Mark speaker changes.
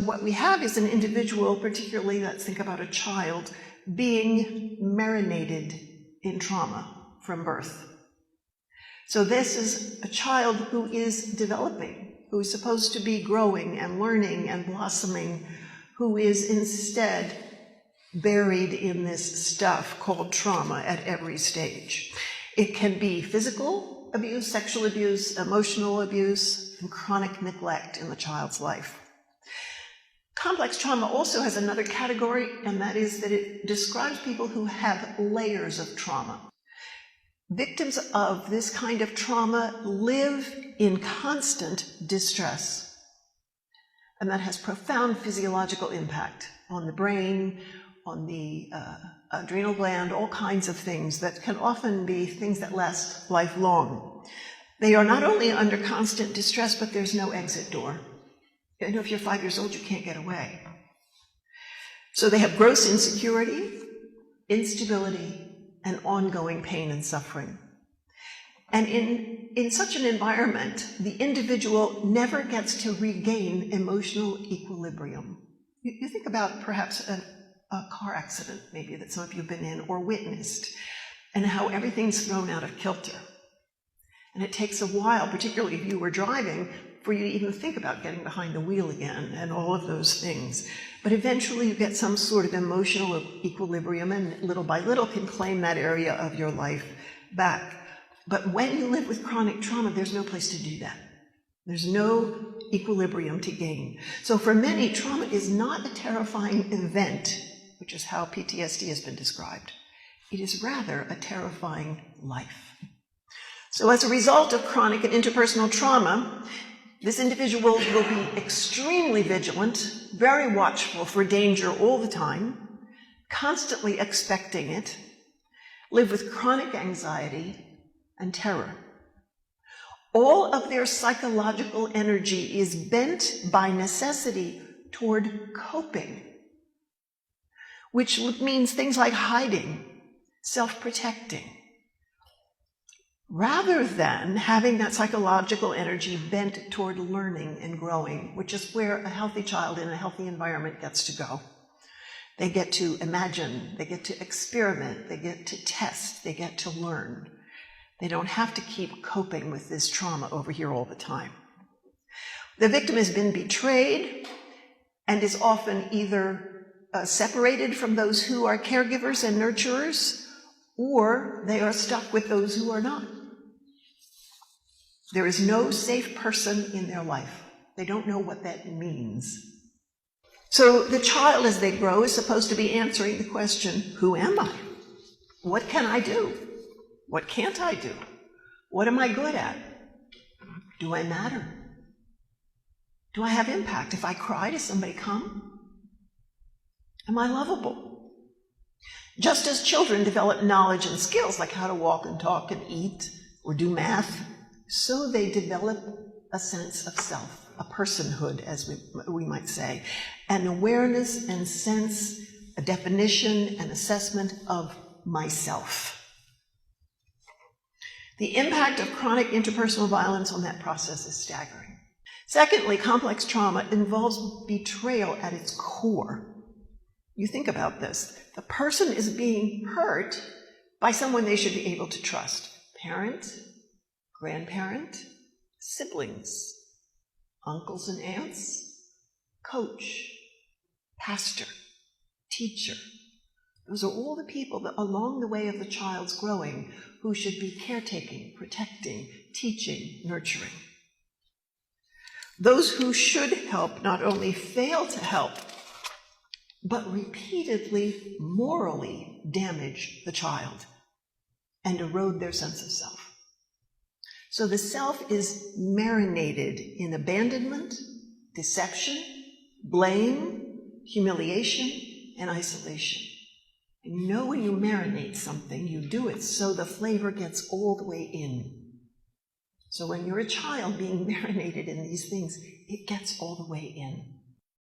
Speaker 1: What we have is an individual, particularly, let's think about a child, being marinated in trauma from birth. So this is a child who is developing, who is supposed to be growing and learning and blossoming, who is instead buried in this stuff called trauma at every stage. It can be physical abuse, sexual abuse, emotional abuse, and chronic neglect in the child's life. Complex trauma also has another category, and that is that it describes people who have layers of trauma. Victims of this kind of trauma live in constant distress, and that has profound physiological impact on the brain, on the adrenal gland, all kinds of things that can often be things that last lifelong. They are not only under constant distress, but there's no exit door. You know, if you're 5 years old, you can't get away. So they have gross insecurity, instability, and ongoing pain and suffering. And in such an environment, the individual never gets to regain emotional equilibrium. You think about perhaps a car accident, maybe, that some of you have been in or witnessed, and how everything's thrown out of kilter. And it takes a while, particularly if you were driving, for you to even think about getting behind the wheel again and all of those things. But eventually you get some sort of emotional equilibrium, and little by little can claim that area of your life back. But when you live with chronic trauma, there's no place to do that. There's no equilibrium to gain. So for many, trauma is not a terrifying event, which is how PTSD has been described. It is rather a terrifying life. So as a result of chronic and interpersonal trauma, this individual will be extremely vigilant, very watchful for danger all the time, constantly expecting it, live with chronic anxiety and terror. All of their psychological energy is bent by necessity toward coping, which means things like hiding, self-protecting, rather than having that psychological energy bent toward learning and growing, which is where a healthy child in a healthy environment gets to go. They get to imagine, they get to experiment, they get to test, they get to learn. They don't have to keep coping with this trauma over here all the time. The victim has been betrayed and is often either separated from those who are caregivers and nurturers, or they are stuck with those who are not. There is no safe person in their life. They don't know what that means. So the child, as they grow, is supposed to be answering the question, who am I? What can I do? What can't I do? What am I good at? Do I matter? Do I have impact? If I cry, does somebody come? Am I lovable? Just as children develop knowledge and skills like how to walk and talk and eat or do math, so they develop a sense of self, a personhood, as we might say, an awareness and sense, a definition and assessment of myself. The impact of chronic interpersonal violence on that process is staggering. Secondly, complex trauma involves betrayal at its core. You think about this. The person is being hurt by someone they should be able to trust. Parent, grandparent, siblings, uncles and aunts, coach, pastor, teacher. Those are all the people that along the way of the child's growing who should be caretaking, protecting, teaching, nurturing. Those who should help not only fail to help, but repeatedly morally damage the child and erode their sense of self. So the self is marinated in abandonment, deception, blame, humiliation, and isolation. And you know when you marinate something, you do it so the flavor gets all the way in. So when you're a child being marinated in these things, it gets all the way in.